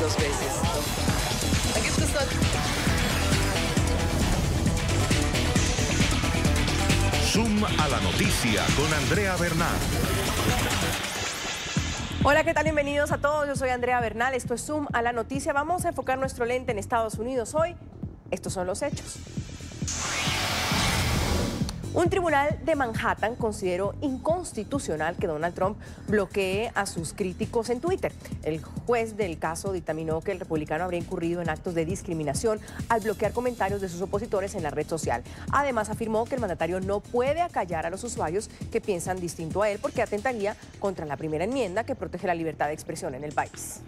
2 veces. Da gibt es Zoom a la noticia con Andrea Bernal. Hola, ¿qué tal? Bienvenidos a todos. Yo soy Andrea Bernal. Esto es Zoom a la noticia. Vamos a enfocar nuestro lente en Estados Unidos hoy. Estos son los hechos. Un tribunal de Manhattan consideró inconstitucional que Donald Trump bloquee a sus críticos en Twitter. El juez del caso dictaminó que el republicano habría incurrido en actos de discriminación al bloquear comentarios de sus opositores en la red social. Además, afirmó que el mandatario no puede acallar a los usuarios que piensan distinto a él porque atentaría contra la primera enmienda que protege la libertad de expresión en el país.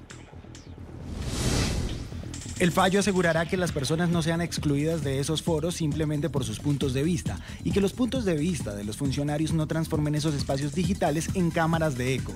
El fallo asegurará que las personas no sean excluidas de esos foros simplemente por sus puntos de vista y que los puntos de vista de los funcionarios no transformen esos espacios digitales en cámaras de eco.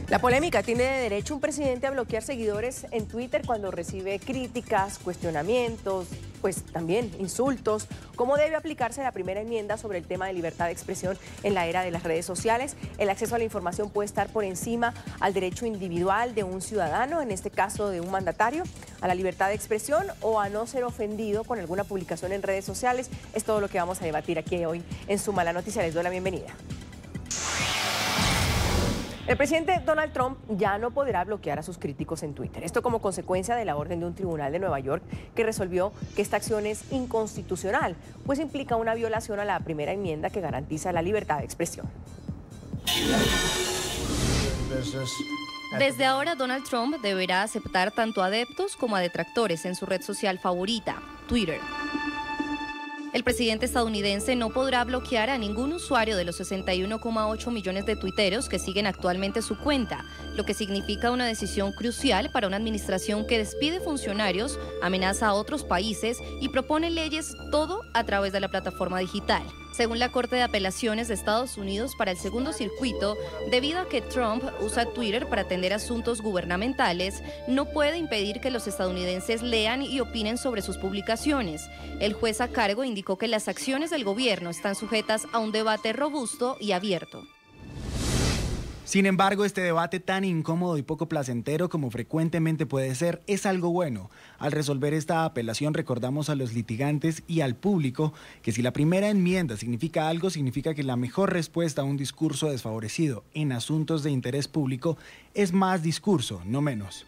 La polémica: ¿tiene derecho un presidente a bloquear seguidores en Twitter cuando recibe críticas, cuestionamientos, pues también insultos? ¿Cómo debe aplicarse la primera enmienda sobre el tema de libertad de expresión en la era de las redes sociales? El acceso a la información puede estar por encima al derecho individual de un ciudadano, en este caso de un mandatario, a la libertad de expresión o a no ser ofendido con alguna publicación en redes sociales. Es todo lo que vamos a debatir aquí hoy en Zoom a la noticia. Les doy la bienvenida. El presidente Donald Trump ya no podrá bloquear a sus críticos en Twitter. Esto como consecuencia de la orden de un tribunal de Nueva York que resolvió que esta acción es inconstitucional, pues implica una violación a la primera enmienda que garantiza la libertad de expresión. Desde ahora, Donald Trump deberá aceptar tanto adeptos como a detractores en su red social favorita, Twitter. El presidente estadounidense no podrá bloquear a ningún usuario de los 61,8 millones de tuiteros que siguen actualmente su cuenta, lo que significa una decisión crucial para una administración que despide funcionarios, amenaza a otros países y propone leyes todo a través de la plataforma digital. Según la Corte de Apelaciones de Estados Unidos para el segundo circuito, debido a que Trump usa Twitter para atender asuntos gubernamentales, no puede impedir que los estadounidenses lean y opinen sobre sus publicaciones. El juez a cargo indicó que las acciones del gobierno están sujetas a un debate robusto y abierto. Sin embargo, este debate tan incómodo y poco placentero como frecuentemente puede ser, es algo bueno. Al resolver esta apelación recordamos a los litigantes y al público que si la primera enmienda significa algo, significa que la mejor respuesta a un discurso desfavorecido en asuntos de interés público es más discurso, no menos.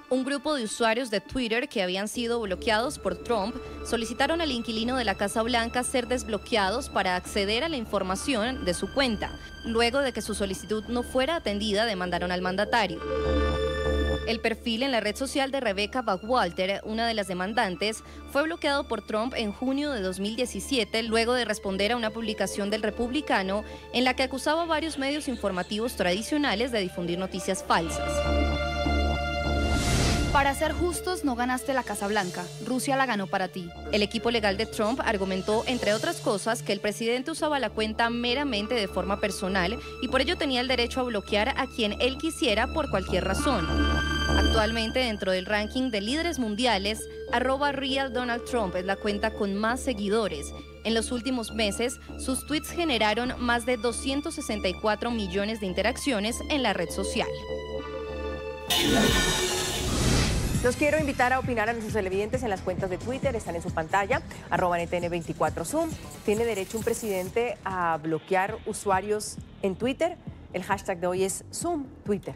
Un grupo de usuarios de Twitter que habían sido bloqueados por Trump solicitaron al inquilino de la Casa Blanca ser desbloqueados para acceder a la información de su cuenta. Luego de que su solicitud no fuera atendida, demandaron al mandatario. El perfil en la red social de Rebecca Backwalter, una de las demandantes, fue bloqueado por Trump en junio de 2017 luego de responder a una publicación del republicano en la que acusaba a varios medios informativos tradicionales de difundir noticias falsas. Para ser justos, no ganaste la Casa Blanca. Rusia la ganó para ti. El equipo legal de Trump argumentó, entre otras cosas, que el presidente usaba la cuenta meramente de forma personal y por ello tenía el derecho a bloquear a quien él quisiera por cualquier razón. Actualmente, dentro del ranking de líderes mundiales, @RealDonaldTrump es la cuenta con más seguidores. En los últimos meses, sus tweets generaron más de 264 millones de interacciones en la red social. Los quiero invitar a opinar a nuestros televidentes en las cuentas de Twitter, están en su pantalla, @NTN24Zoom. ¿Tiene derecho un presidente a bloquear usuarios en Twitter? El hashtag de hoy es Zoom Twitter.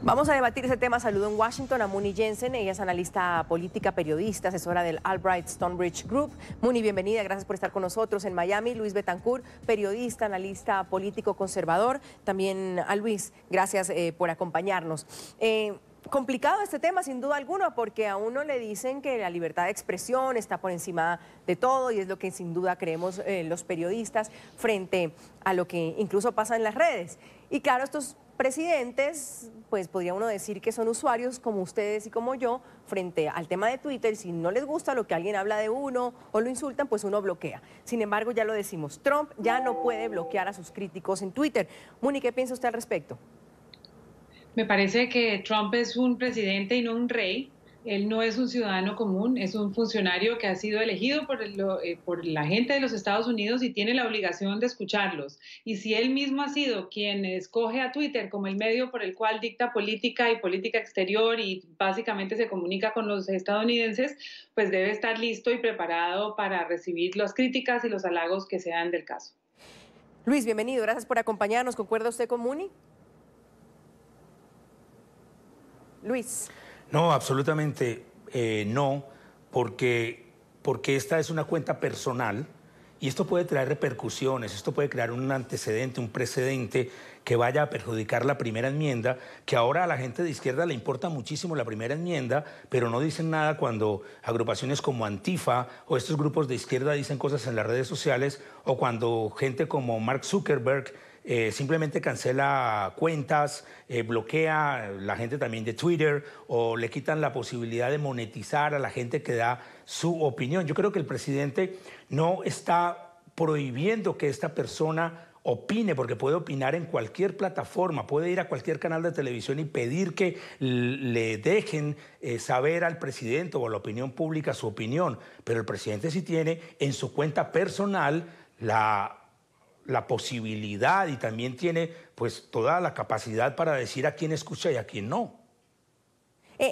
Vamos a debatir ese tema. Saludo en Washington a Muni Jensen. Ella es analista política, periodista, asesora del Albright Stonebridge Group. Muni, bienvenida. Gracias por estar con nosotros. En Miami, Luis Betancourt, periodista, analista político conservador. También a Luis, gracias por acompañarnos. Complicado este tema, sin duda alguna, porque a uno le dicen que la libertad de expresión está por encima de todo y es lo que sin duda creemos los periodistas frente a lo que incluso pasa en las redes. Y claro, estos presidentes, pues podría uno decir que son usuarios como ustedes y como yo frente al tema de Twitter. Si no les gusta lo que alguien habla de uno o lo insultan, pues uno bloquea. Sin embargo, ya lo decimos, Trump ya no puede bloquear a sus críticos en Twitter. Muni, ¿qué piensa usted al respecto? Me parece que Trump es un presidente y no un rey. Él no es un ciudadano común, es un funcionario que ha sido elegido por la gente de los Estados Unidos y tiene la obligación de escucharlos. Y si él mismo ha sido quien escoge a Twitter como el medio por el cual dicta política y política exterior y básicamente se comunica con los estadounidenses, pues debe estar listo y preparado para recibir las críticas y los halagos que sean del caso. Luis, bienvenido, gracias por acompañarnos. ¿Concuerda usted con Mooney? Luis. No, absolutamente no, porque esta es una cuenta personal y esto puede traer repercusiones, esto puede crear un antecedente, un precedente que vaya a perjudicar la primera enmienda, que ahora a la gente de izquierda le importa muchísimo la primera enmienda, pero no dicen nada cuando agrupaciones como Antifa o estos grupos de izquierda dicen cosas en las redes sociales, o cuando gente como Mark Zuckerberg simplemente cancela cuentas, bloquea la gente también de Twitter, o le quitan la posibilidad de monetizar a la gente que da su opinión. Yo creo que el presidente no está prohibiendo que esta persona opine, porque puede opinar en cualquier plataforma, puede ir a cualquier canal de televisión y pedir que le dejen saber al presidente o a la opinión pública su opinión, pero el presidente sí tiene en su cuenta personal la posibilidad y también tiene pues toda la capacidad para decir a quién escucha y a quién no.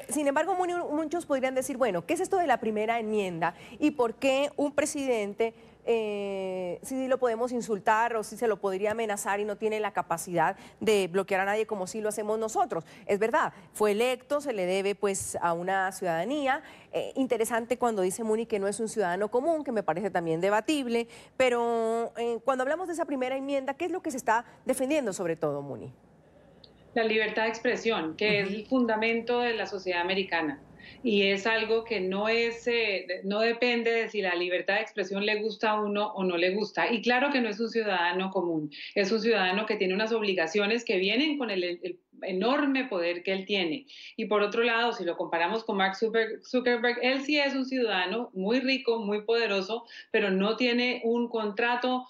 Sin embargo, muchos podrían decir, bueno, ¿qué es esto de la primera enmienda? ¿Y por qué un presidente sí lo podemos insultar o sí se lo podría amenazar y no tiene la capacidad de bloquear a nadie como sí lo hacemos nosotros? Es verdad, fue electo, se le debe pues a una ciudadanía. Interesante cuando dice Mooney que no es un ciudadano común, que me parece también debatible, pero cuando hablamos de esa primera enmienda, ¿qué es lo que se está defendiendo sobre todo, Mooney? La libertad de expresión, que es el fundamento de la sociedad americana. Y es algo que no depende de si la libertad de expresión le gusta a uno o no le gusta. Y claro que no es un ciudadano común, es un ciudadano que tiene unas obligaciones que vienen con el enorme poder que él tiene. Y por otro lado, si lo comparamos con Mark Zuckerberg, él sí es un ciudadano muy rico, muy poderoso, pero no tiene un contrato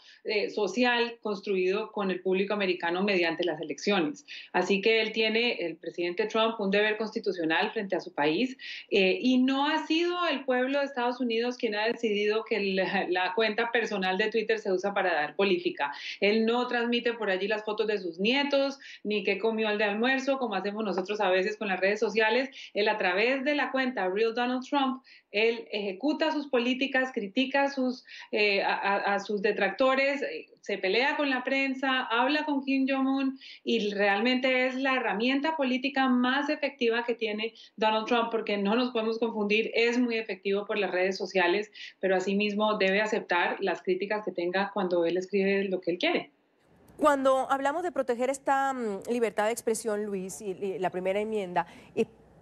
social construido con el público americano mediante las elecciones. Así que él tiene, el presidente Trump, un deber constitucional frente a su país, y no ha sido el pueblo de Estados Unidos quien ha decidido que la cuenta personal de Twitter se usa para dar política. Él no transmite por allí las fotos de sus nietos, ni qué comió el de almuerzo, como hacemos nosotros a veces con las redes sociales. Él, a través de la cuenta Real Donald Trump, él ejecuta sus políticas, critica a sus detractores, se pelea con la prensa, habla con Kim Jong-un, y realmente es la herramienta política más efectiva que tiene Donald Trump, porque no nos podemos confundir, es muy efectivo por las redes sociales, pero asimismo debe aceptar las críticas que tenga cuando él escribe lo que él quiere. Cuando hablamos de proteger esta libertad de expresión, Luis, y la primera enmienda,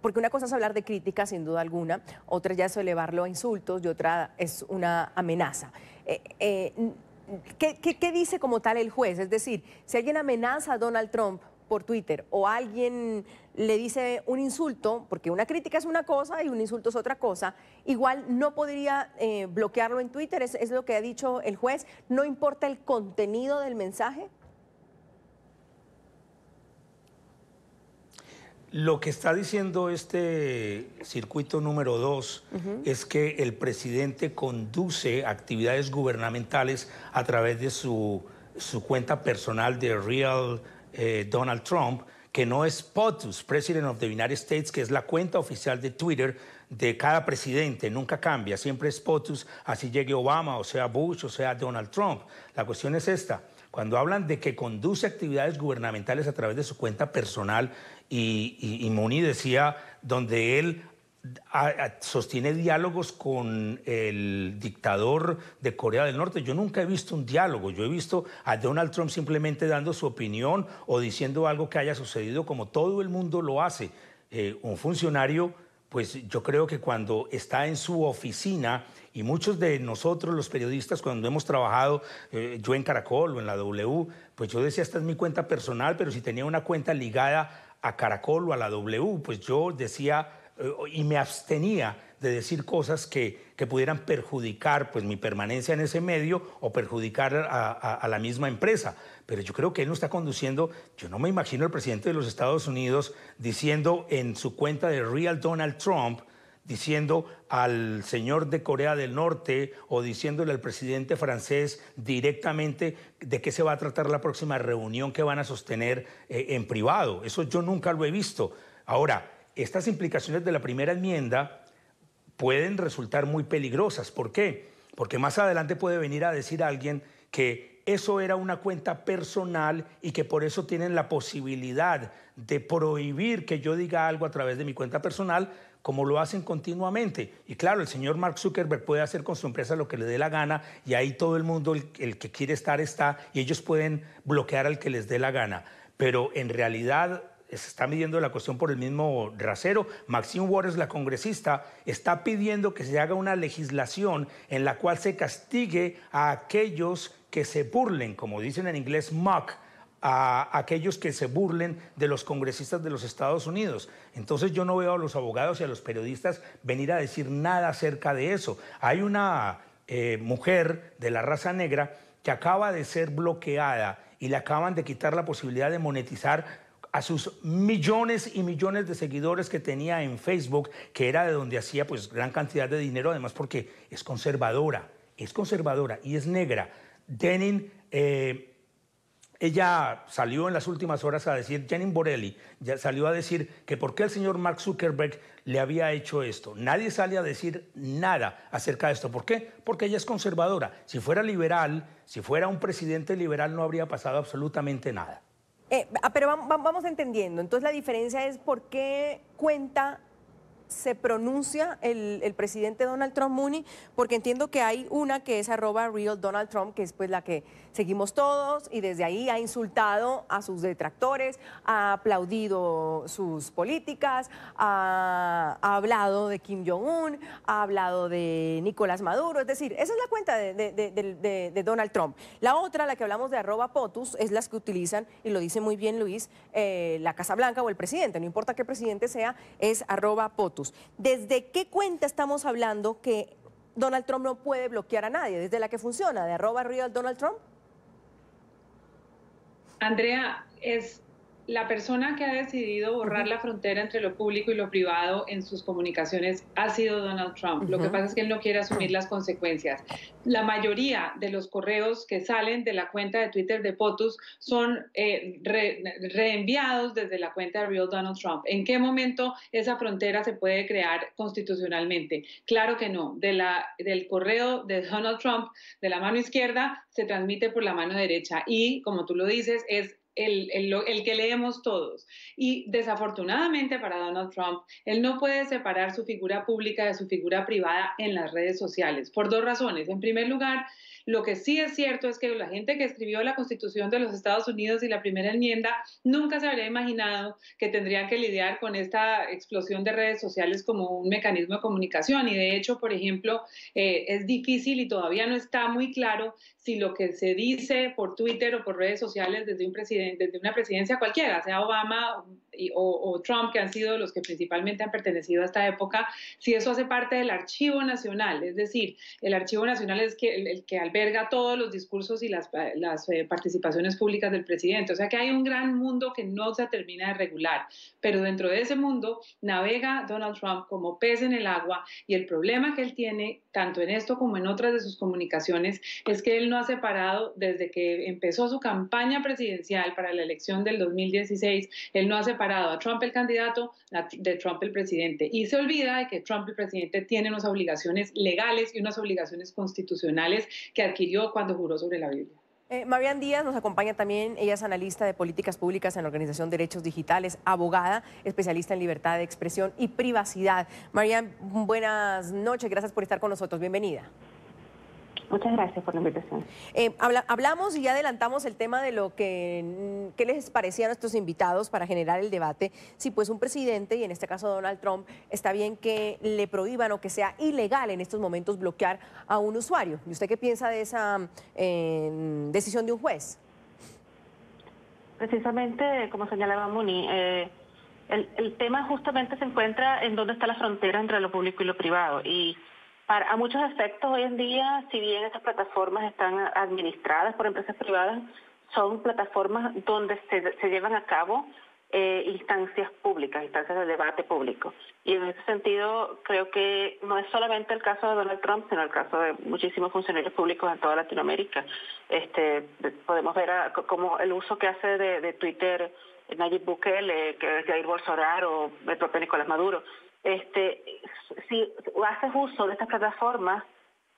porque una cosa es hablar de crítica, sin duda alguna, otra ya es elevarlo a insultos y otra es una amenaza. ¿Qué dice como tal el juez? Es decir, si alguien amenaza a Donald Trump por Twitter o alguien le dice un insulto, porque una crítica es una cosa y un insulto es otra cosa, igual no podría bloquearlo en Twitter, es lo que ha dicho el juez, no importa el contenido del mensaje. Lo que está diciendo este circuito número 2 es que el presidente conduce actividades gubernamentales a través de su cuenta personal de Real Donald Trump, que no es POTUS, President of the United States, que es la cuenta oficial de Twitter de cada presidente, nunca cambia, siempre es POTUS, así llegue Obama, o sea Bush, o sea Donald Trump. La cuestión es esta: cuando hablan de que conduce actividades gubernamentales a través de su cuenta personal, y Mooney decía, donde él sostiene diálogos con el dictador de Corea del Norte. Yo nunca he visto un diálogo, yo he visto a Donald Trump simplemente dando su opinión o diciendo algo que haya sucedido como todo el mundo lo hace. Un funcionario, pues yo creo que cuando está en su oficina, y muchos de nosotros los periodistas cuando hemos trabajado, yo en Caracol o en la W, pues yo decía, esta es mi cuenta personal, pero si tenía una cuenta ligada a Caracol o a la W, pues yo decía y me abstenía de decir cosas que pudieran perjudicar pues mi permanencia en ese medio o perjudicar a la misma empresa. Pero yo creo que él no está conduciendo. Yo no me imagino al presidente de los Estados Unidos diciendo en su cuenta de Real Donald Trump, diciendo al señor de Corea del Norte o diciéndole al presidente francés directamente de qué se va a tratar la próxima reunión que van a sostener en privado. Eso yo nunca lo he visto. Ahora, estas implicaciones de la primera enmienda pueden resultar muy peligrosas. ¿Por qué? Porque más adelante puede venir a decir alguien que eso era una cuenta personal y que por eso tienen la posibilidad de prohibir que yo diga algo a través de mi cuenta personal, como lo hacen continuamente. Y claro, el señor Mark Zuckerberg puede hacer con su empresa lo que le dé la gana y ahí todo el mundo, el que quiere estar, está, y ellos pueden bloquear al que les dé la gana. Pero en realidad se está midiendo la cuestión por el mismo rasero. Maxine Waters, la congresista, está pidiendo que se haga una legislación en la cual se castigue a aquellos que se burlen, como dicen en inglés, mock, a aquellos que se burlen de los congresistas de los Estados Unidos. Entonces yo no veo a los abogados y a los periodistas venir a decir nada acerca de eso. Hay una mujer de la raza negra que acaba de ser bloqueada y le acaban de quitar la posibilidad de monetizar a sus millones y millones de seguidores que tenía en Facebook, que era de donde hacía pues gran cantidad de dinero, además porque es conservadora y es negra. Denning, ella salió en las últimas horas a decir, Janine Borelli ya salió a decir que por qué el señor Mark Zuckerberg le había hecho esto. Nadie sale a decir nada acerca de esto. ¿Por qué? Porque ella es conservadora. Si fuera liberal, si fuera un presidente liberal, no habría pasado absolutamente nada. Pero vamos entendiendo. Entonces la diferencia es por qué cuenta se pronuncia el presidente Donald Trump, Muni, porque entiendo que hay una que es @RealDonaldTrump, que es pues la que seguimos todos, y desde ahí ha insultado a sus detractores, ha aplaudido sus políticas, ha hablado de Kim Jong-un, ha hablado de Nicolás Maduro, es decir, esa es la cuenta de Donald Trump. La otra, la que hablamos de @POTUS, es las que utilizan, y lo dice muy bien Luis, la Casa Blanca o el presidente, no importa qué presidente sea, es @POTUS. ¿Desde qué cuenta estamos hablando que Donald Trump no puede bloquear a nadie? ¿Desde la que funciona, de @RealDonaldTrump? Andrea, es la persona que ha decidido borrar la frontera entre lo público y lo privado en sus comunicaciones ha sido Donald Trump. Lo que pasa es que él no quiere asumir las consecuencias. La mayoría de los correos que salen de la cuenta de Twitter de POTUS son reenviados desde la cuenta de Real Donald Trump. ¿En qué momento esa frontera se puede crear constitucionalmente? Claro que no. Del correo de Donald Trump, de la mano izquierda, se transmite por la mano derecha y, como tú lo dices, es el que leemos todos. Y desafortunadamente para Donald Trump, él no puede separar su figura pública de su figura privada en las redes sociales, por dos razones. En primer lugar, lo que sí es cierto es que la gente que escribió la Constitución de los Estados Unidos y la primera enmienda nunca se habría imaginado que tendrían que lidiar con esta explosión de redes sociales como un mecanismo de comunicación. Y de hecho, por ejemplo, es difícil y todavía no está muy claro si lo que se dice por Twitter o por redes sociales desde una presidencia cualquiera, sea Obama o Trump, que han sido los que principalmente han pertenecido a esta época, si eso hace parte del Archivo Nacional. Es decir, el Archivo Nacional es el que alberga todos los discursos y las participaciones públicas del presidente. O sea que hay un gran mundo que no se termina de regular, pero dentro de ese mundo navega Donald Trump como pez en el agua, y el problema que él tiene, tanto en esto como en otras de sus comunicaciones, es que él no ha separado, desde que empezó su campaña presidencial para la elección del 2016, él no ha separado a Trump el candidato de Trump el presidente, y se olvida de que Trump el presidente tiene unas obligaciones legales y unas obligaciones constitucionales que adquirió cuando juró sobre la Biblia. Marian Díaz nos acompaña también, ella es analista de políticas públicas en la Organización Derechos Digitales, abogada, especialista en libertad de expresión y privacidad. Marian, buenas noches, gracias por estar con nosotros, bienvenida. Muchas gracias por la invitación. Hablamos y ya adelantamos el tema de lo que les parecía a nuestros invitados para generar el debate. Si pues un presidente, y en este caso Donald Trump, está bien que le prohíban o que sea ilegal en estos momentos bloquear a un usuario. ¿Y usted qué piensa de esa decisión de un juez? Precisamente, como señalaba Muni, el tema justamente se encuentra en dónde está la frontera entre lo público y lo privado. Y a muchos efectos hoy en día, si bien estas plataformas están administradas por empresas privadas, son plataformas donde se llevan a cabo instancias públicas, instancias de debate público. Y en ese sentido, creo que no es solamente el caso de Donald Trump, sino el caso de muchísimos funcionarios públicos en toda Latinoamérica. Podemos ver cómo el uso que hace de Twitter Nayib Bukele, que es Jair Bolsonaro, el propio Nicolás Maduro. Si haces uso de estas plataformas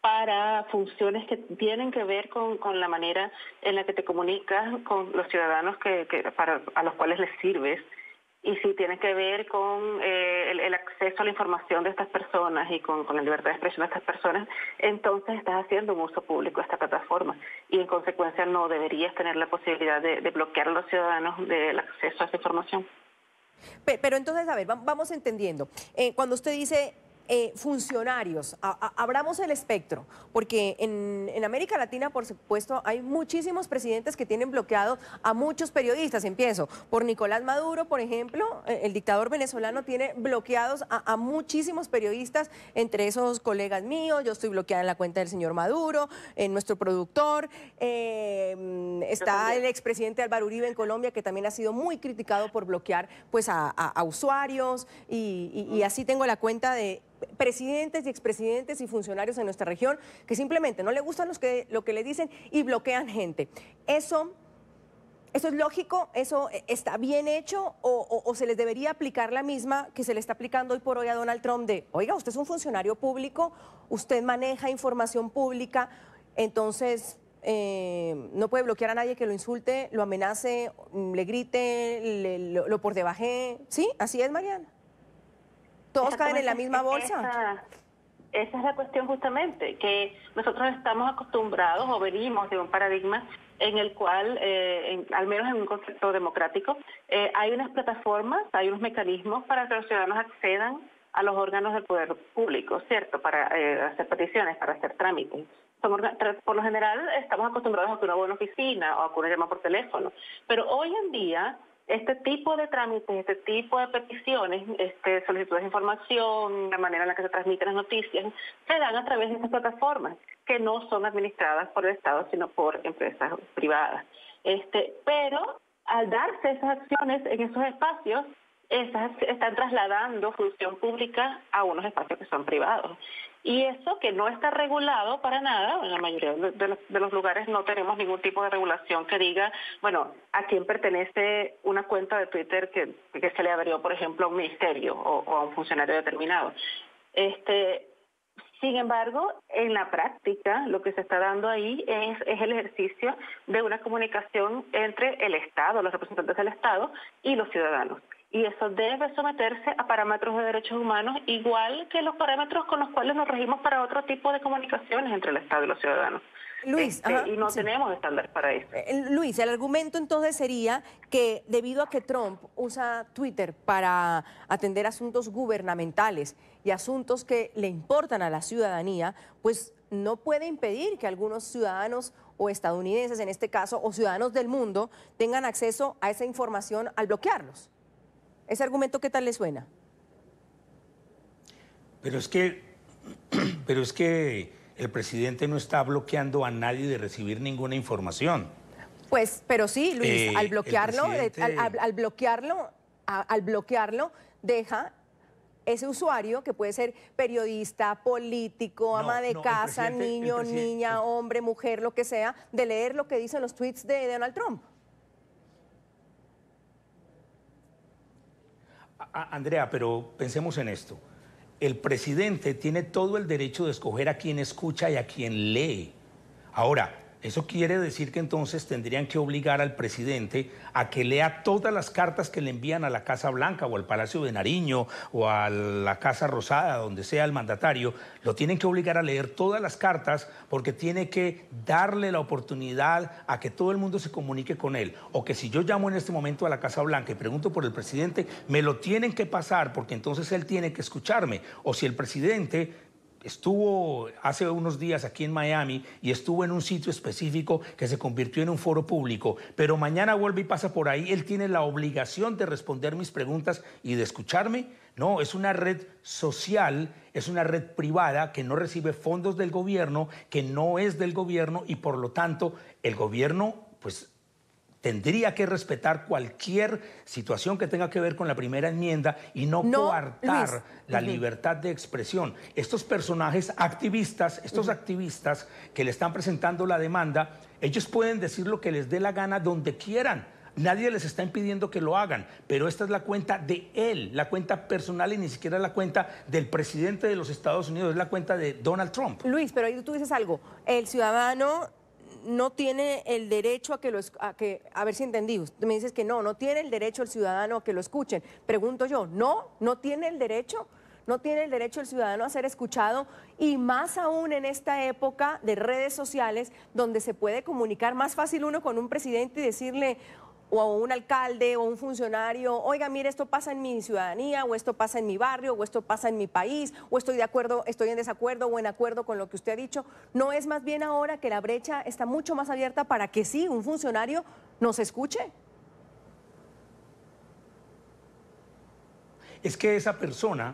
para funciones que tienen que ver con la manera en la que te comunicas con los ciudadanos a los cuales les sirves, y si tiene que ver con el acceso a la información de estas personas y con la libertad de expresión de estas personas, entonces estás haciendo un uso público de esta plataforma y en consecuencia no deberías tener la posibilidad de bloquear a los ciudadanos del acceso a esa información. Pero entonces, a ver, vamos entendiendo. Cuando usted dice funcionarios, abramos el espectro, porque en América Latina, por supuesto, hay muchísimos presidentes que tienen bloqueado a muchos periodistas. Empiezo por Nicolás Maduro, por ejemplo, el dictador venezolano tiene bloqueados a muchísimos periodistas, entre esos colegas míos. Yo estoy bloqueada en la cuenta del señor Maduro, nuestro productor, está el expresidente Álvaro Uribe en Colombia, que también ha sido muy criticado por bloquear pues a usuarios, y así tengo la cuenta de presidentes y expresidentes y funcionarios en nuestra región que simplemente no le gustan lo que le dicen y bloquean gente. ¿Eso es lógico? ¿Eso está bien hecho? ¿O se les debería aplicar la misma que se le está aplicando hoy por hoy a Donald Trump de, oiga, usted es un funcionario público, usted maneja información pública, entonces no puede bloquear a nadie que lo insulte, lo amenace, le grite, lo por debaje? ¿Sí? ¿Así es, Mariana? ¿Todos caen en la misma bolsa? Esa es la cuestión justamente, que nosotros estamos acostumbrados o venimos de un paradigma en el cual, al menos en un concepto democrático, hay unas plataformas, hay unos mecanismos para que los ciudadanos accedan a los órganos del poder público, ¿cierto? Para hacer peticiones, para hacer trámites. Por lo general estamos acostumbrados a que uno va a una oficina o a que uno llama por teléfono, pero hoy en día este tipo de trámites, este tipo de peticiones, solicitudes de información, la manera en la que se transmiten las noticias, se dan a través de estas plataformas que no son administradas por el Estado, sino por empresas privadas. Pero al darse esas acciones en esos espacios, esas están trasladando función pública a unos espacios que son privados. Y eso que no está regulado para nada, en la mayoría de los lugares no tenemos ningún tipo de regulación que diga, bueno, a quién pertenece una cuenta de Twitter que se le abrió, por ejemplo, a un ministerio o a un funcionario determinado. Sin embargo, en la práctica, lo que se está dando ahí es el ejercicio de una comunicación entre el Estado, los representantes del Estado y los ciudadanos. Y eso debe someterse a parámetros de derechos humanos, igual que los parámetros con los cuales nos regimos para otro tipo de comunicaciones entre el Estado y los ciudadanos. Luis, y no tenemos estándares para eso. Luis, el argumento entonces sería que debido a que Trump usa Twitter para atender asuntos gubernamentales y asuntos que le importan a la ciudadanía, pues no puede impedir que algunos ciudadanos o estadounidenses en este caso, o ciudadanos del mundo, tengan acceso a esa información al bloquearlos. ¿Ese argumento qué tal le suena? Pero es que el presidente no está bloqueando a nadie de recibir ninguna información. Pues, pero sí, Luis, al bloquearlo, al bloquearlo, deja ese usuario, que puede ser periodista, político, ama de casa, niño, niña, hombre, mujer, lo que sea, de leer lo que dicen los tweets de Donald Trump. Andrea, pero pensemos en esto. El presidente tiene todo el derecho de escoger a quien escucha y a quien lee. Ahora, eso quiere decir que entonces tendrían que obligar al presidente a que lea todas las cartas que le envían a la Casa Blanca o al Palacio de Nariño o a la Casa Rosada, donde sea el mandatario. Lo tienen que obligar a leer todas las cartas porque tiene que darle la oportunidad a que todo el mundo se comunique con él. O que si yo llamo en este momento a la Casa Blanca y pregunto por el presidente, me lo tienen que pasar porque entonces él tiene que escucharme. O si el presidente estuvo hace unos días aquí en Miami y estuvo en un sitio específico que se convirtió en un foro público, pero mañana vuelve y pasa por ahí, él tiene la obligación de responder mis preguntas y de escucharme. No, es una red social, es una red privada que no recibe fondos del gobierno, que no es del gobierno y por lo tanto el gobierno pues tendría que respetar cualquier situación que tenga que ver con la primera enmienda y no coartar la libertad de expresión. Estos personajes activistas, estos activistas que le están presentando la demanda, ellos pueden decir lo que les dé la gana donde quieran. Nadie les está impidiendo que lo hagan, pero esta es la cuenta de él, la cuenta personal y ni siquiera la cuenta del presidente de los Estados Unidos, es la cuenta de Donald Trump. Luis, pero ahí tú dices algo, el ciudadano no tiene el derecho a ver si entendí, usted me dices que no tiene el derecho el ciudadano a que lo escuchen. Pregunto yo, no tiene el derecho. No tiene el derecho el ciudadano a ser escuchado, y más aún en esta época de redes sociales donde se puede comunicar más fácil uno con un presidente y decirle, o a un alcalde o un funcionario, oiga, mire, esto pasa en mi ciudadanía, o esto pasa en mi barrio, o esto pasa en mi país, o estoy en desacuerdo o en acuerdo con lo que usted ha dicho. ¿No es más bien ahora que la brecha está mucho más abierta para que sí, un funcionario nos escuche? Es que esa persona,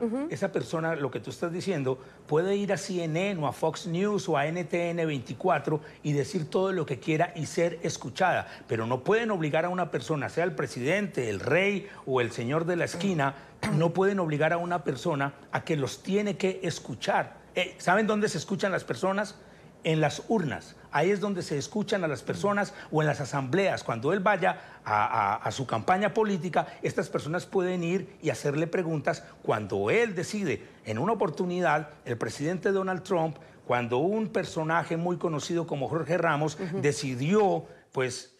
lo que tú estás diciendo, puede ir a CNN o a Fox News o a NTN 24 y decir todo lo que quiera y ser escuchada, pero no pueden obligar a una persona, sea el presidente, el rey o el señor de la esquina, no pueden obligar a una persona a que los tiene que escuchar. ¿Saben dónde se escuchan las personas? En las urnas. Ahí es donde se escuchan a las personas, o en las asambleas. Cuando él vaya a su campaña política, estas personas pueden ir y hacerle preguntas. Cuando él decide, en una oportunidad, el presidente Donald Trump, cuando un personaje muy conocido como Jorge Ramos decidió, pues,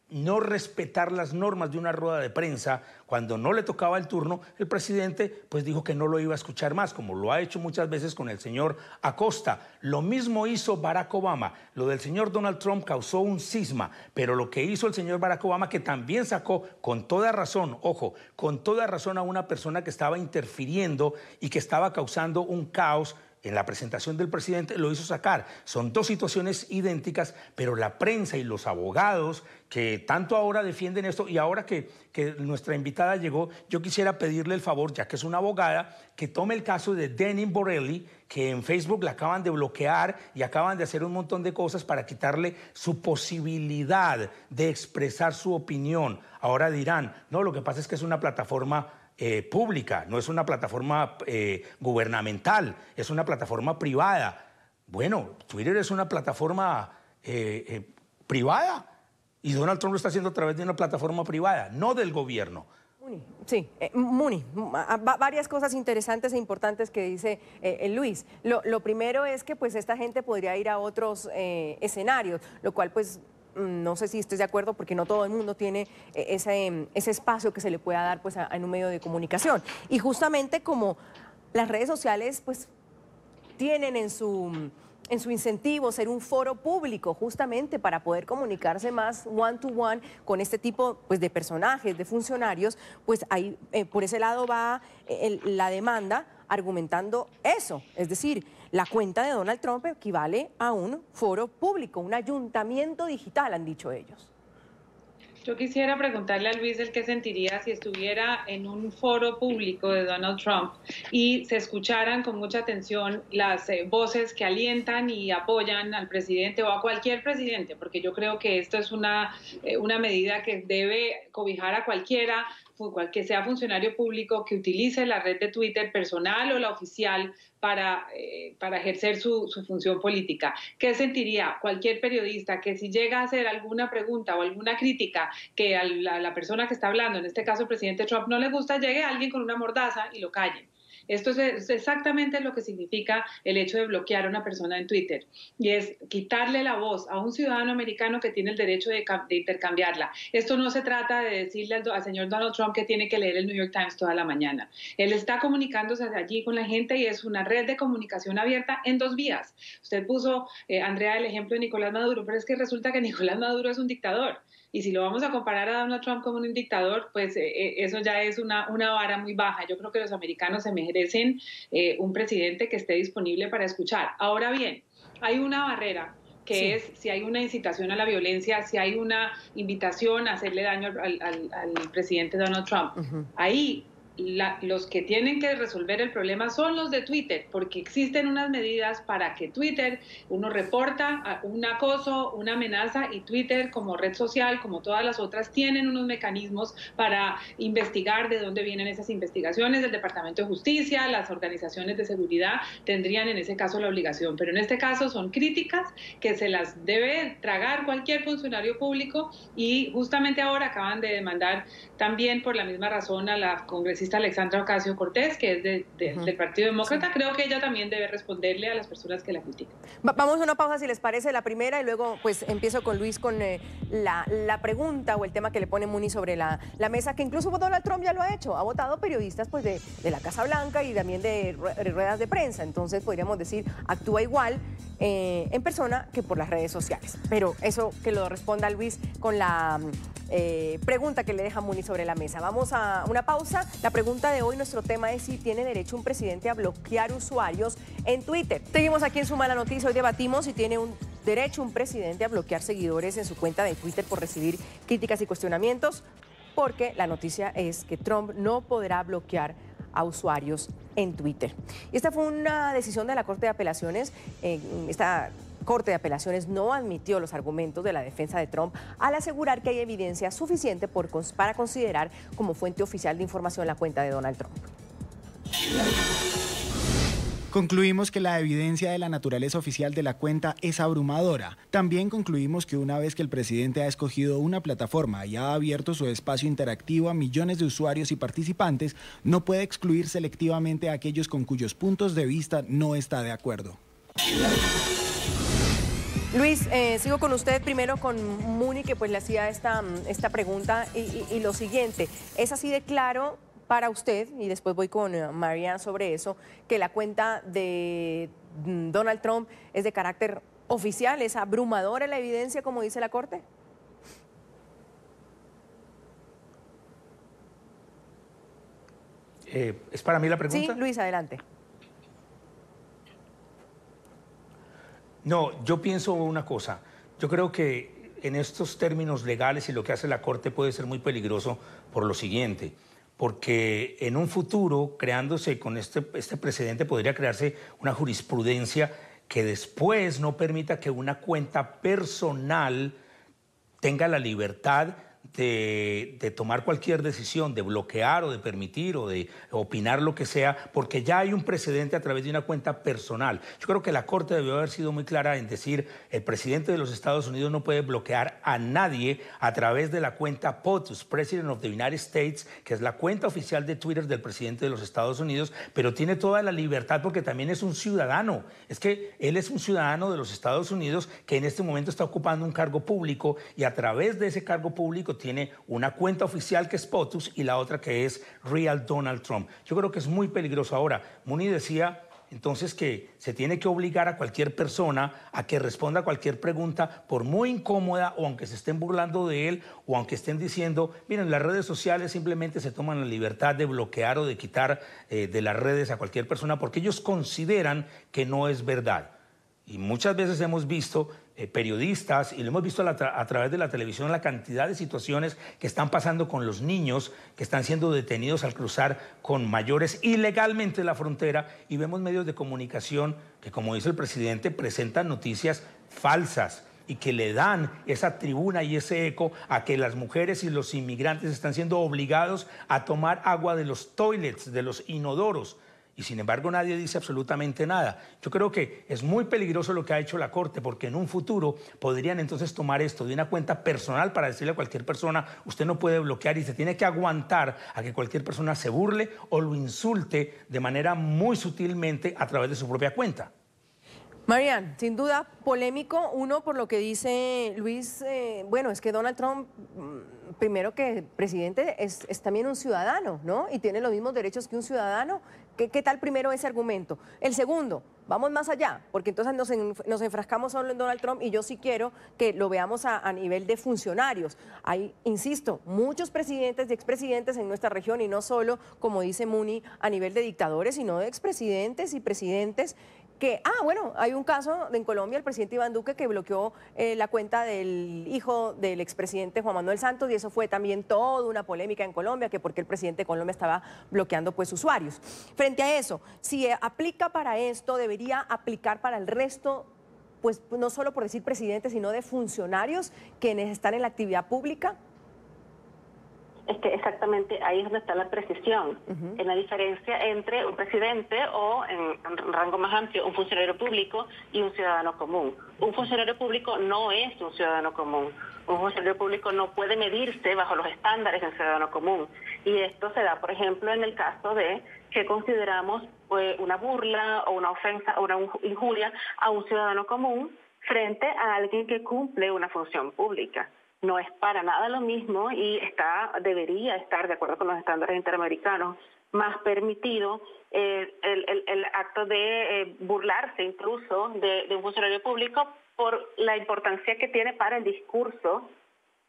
no respetar las normas de una rueda de prensa, cuando no le tocaba el turno, el presidente pues dijo que no lo iba a escuchar más, como lo ha hecho muchas veces con el señor Acosta. Lo mismo hizo Barack Obama. Lo del señor Donald Trump causó un cisma, pero lo que hizo el señor Barack Obama, que también sacó con toda razón, ojo, con toda razón a una persona que estaba interfiriendo y que estaba causando un caos en la presentación del presidente, lo hizo sacar. Son dos situaciones idénticas, pero la prensa y los abogados que tanto ahora defienden esto, y ahora que nuestra invitada llegó, yo quisiera pedirle el favor, ya que es una abogada, que tome el caso de Danny Borelli, que en Facebook la acaban de bloquear y acaban de hacer un montón de cosas para quitarle su posibilidad de expresar su opinión. Ahora dirán, no, lo que pasa es que es una plataforma pública, no es una plataforma gubernamental, es una plataforma privada. Bueno, Twitter es una plataforma privada, y Donald Trump lo está haciendo a través de una plataforma privada, no del gobierno. Sí, Muni, varias cosas interesantes e importantes que dice Luis. Lo primero es que pues esta gente podría ir a otros escenarios, lo cual pues no sé si estés de acuerdo, porque no todo el mundo tiene ese espacio que se le pueda dar pues en un medio de comunicación. Y justamente como las redes sociales pues tienen en su incentivo ser un foro público, justamente para poder comunicarse más one to one con este tipo pues de personajes, de funcionarios, pues ahí por ese lado va la demanda argumentando eso, es decir, la cuenta de Donald Trump equivale a un foro público, un ayuntamiento digital, han dicho ellos. Yo quisiera preguntarle a Luis el qué sentiría si estuviera en un foro público de Donald Trump y se escucharan con mucha atención las voces que alientan y apoyan al presidente o a cualquier presidente, porque yo creo que esto es una medida que debe cobijar a cualquiera, que sea funcionario público, que utilice la red de Twitter personal o la oficial para ejercer su función política. ¿Qué sentiría cualquier periodista que si llega a hacer alguna pregunta o alguna crítica que a la persona que está hablando, en este caso el presidente Trump, no le gusta, llegue alguien con una mordaza y lo calle? Esto es exactamente lo que significa el hecho de bloquear a una persona en Twitter, y es quitarle la voz a un ciudadano americano que tiene el derecho de intercambiarla. Esto no se trata de decirle al señor Donald Trump que tiene que leer el New York Times toda la mañana. Él está comunicándose allí con la gente y es una red de comunicación abierta en dos vías. Usted puso, Andrea, el ejemplo de Nicolás Maduro, pero es que resulta que Nicolás Maduro es un dictador. Y si lo vamos a comparar a Donald Trump como un dictador, pues eso ya es una vara muy baja. Yo creo que los americanos se merecen un presidente que esté disponible para escuchar. Ahora bien, hay una barrera que es si hay una incitación a la violencia, si hay una invitación a hacerle daño al presidente Donald Trump. Ahí los que tienen que resolver el problema son los de Twitter, porque existen unas medidas para que Twitter, uno reporta un acoso, una amenaza, y Twitter como red social, como todas las otras, tienen unos mecanismos para investigar de dónde vienen esas investigaciones. El Departamento de Justicia, las organizaciones de seguridad tendrían en ese caso la obligación, pero en este caso son críticas que se las debe tragar cualquier funcionario público, y justamente ahora acaban de demandar también por la misma razón a la congresista Alexandra Ocasio-Cortez, que es del Partido Demócrata. Sí. Creo que ella también debe responderle a las personas que la critican. Vamos a una pausa, si les parece, la primera, y luego pues empiezo con Luis con la pregunta o el tema que le pone Muni sobre la mesa, que incluso Donald Trump ya lo ha hecho. Ha votado periodistas pues de la Casa Blanca y también de ruedas de prensa. Entonces podríamos decir, actúa igual en persona que por las redes sociales. Pero eso que lo responda Luis con la pregunta que le deja Muni sobre la mesa. Vamos a una pausa. La pregunta de hoy, nuestro tema es si tiene derecho un presidente a bloquear usuarios en Twitter. Seguimos aquí en Suma la Noticia. Hoy debatimos si tiene derecho un presidente a bloquear seguidores en su cuenta de Twitter por recibir críticas y cuestionamientos, porque la noticia es que Trump no podrá bloquear a usuarios en Twitter. Y esta fue una decisión de la Corte de Apelaciones. Esta Corte de Apelaciones no admitió los argumentos de la defensa de Trump al asegurar que hay evidencia suficiente para considerar como fuente oficial de información la cuenta de Donald Trump. Concluimos que la evidencia de la naturaleza oficial de la cuenta es abrumadora. También concluimos que una vez que el presidente ha escogido una plataforma y ha abierto su espacio interactivo a millones de usuarios y participantes, no puede excluir selectivamente a aquellos con cuyos puntos de vista no está de acuerdo. Luis, sigo con usted primero con Muni, que pues le hacía esta pregunta y lo siguiente, ¿es así de claro para usted, y después voy con Marianne sobre eso, que la cuenta de Donald Trump es de carácter oficial? ¿Es abrumadora la evidencia, como dice la Corte? ¿Es para mí la pregunta? Sí, Luis, adelante. No, yo pienso una cosa. Yo creo que en estos términos legales y lo que hace la Corte puede ser muy peligroso por lo siguiente. Porque en un futuro, creándose con este precedente, podría crearse una jurisprudencia que después no permita que una cuenta personal tenga la libertad de tomar cualquier decisión, de bloquear o de permitir o de opinar lo que sea, porque ya hay un precedente a través de una cuenta personal. Yo creo que la Corte debió haber sido muy clara en decir el presidente de los Estados Unidos no puede bloquear a nadie a través de la cuenta POTUS, President of the United States, que es la cuenta oficial de Twitter del presidente de los Estados Unidos, pero tiene toda la libertad porque también es un ciudadano. Es que él es un ciudadano de los Estados Unidos que en este momento está ocupando un cargo público y a través de ese cargo público tiene una cuenta oficial que es POTUS y la otra que es Real Donald Trump. Yo creo que es muy peligroso. Ahora, Muni decía entonces que se tiene que obligar a cualquier persona a que responda a cualquier pregunta, por muy incómoda o aunque se estén burlando de él o aunque estén diciendo, miren, las redes sociales simplemente se toman la libertad de bloquear o de quitar de las redes a cualquier persona porque ellos consideran que no es verdad. Y muchas veces hemos visto periodistas, y lo hemos visto a través de la televisión, la cantidad de situaciones que están pasando con los niños que están siendo detenidos al cruzar con mayores ilegalmente la frontera, y vemos medios de comunicación que, como dice el presidente, presentan noticias falsas y que le dan esa tribuna y ese eco a que las mujeres y los inmigrantes están siendo obligados a tomar agua de los toilets, de los inodoros. Y sin embargo nadie dice absolutamente nada. Yo creo que es muy peligroso lo que ha hecho la Corte, porque en un futuro podrían entonces tomar esto de una cuenta personal para decirle a cualquier persona, usted no puede bloquear, y se tiene que aguantar a que cualquier persona se burle o lo insulte de manera muy sutilmente a través de su propia cuenta. Marianne, sin duda polémico, uno por lo que dice Luis, bueno, es que Donald Trump, primero que presidente, es también un ciudadano, ¿no? Y tiene los mismos derechos que un ciudadano. ¿Qué tal primero ese argumento? El segundo, vamos más allá, porque entonces nos enfrascamos solo en Donald Trump, y yo sí quiero que lo veamos a nivel de funcionarios. Hay, insisto, muchos presidentes y expresidentes en nuestra región, y no solo, como dice Muni, a nivel de dictadores, sino de expresidentes y presidentes bueno, hay un caso en Colombia, el presidente Iván Duque, que bloqueó la cuenta del hijo del expresidente Juan Manuel Santos, y eso fue también toda una polémica en Colombia, que porque el presidente de Colombia estaba bloqueando pues usuarios. Frente a eso, si aplica para esto, debería aplicar para el resto, pues no solo por decir presidente, sino de funcionarios quienes están en la actividad pública. Es que exactamente ahí es donde está la precisión, en la diferencia entre un presidente o, en rango más amplio, un funcionario público y un ciudadano común. Un funcionario público no es un ciudadano común. Un funcionario público no puede medirse bajo los estándares del ciudadano común. Y esto se da, por ejemplo, en el caso de que consideramos una burla o una ofensa o una injuria a un ciudadano común frente a alguien que cumple una función pública. No es para nada lo mismo y debería estar, de acuerdo con los estándares interamericanos, más permitido el acto de burlarse incluso de un funcionario público por la importancia que tiene para el discurso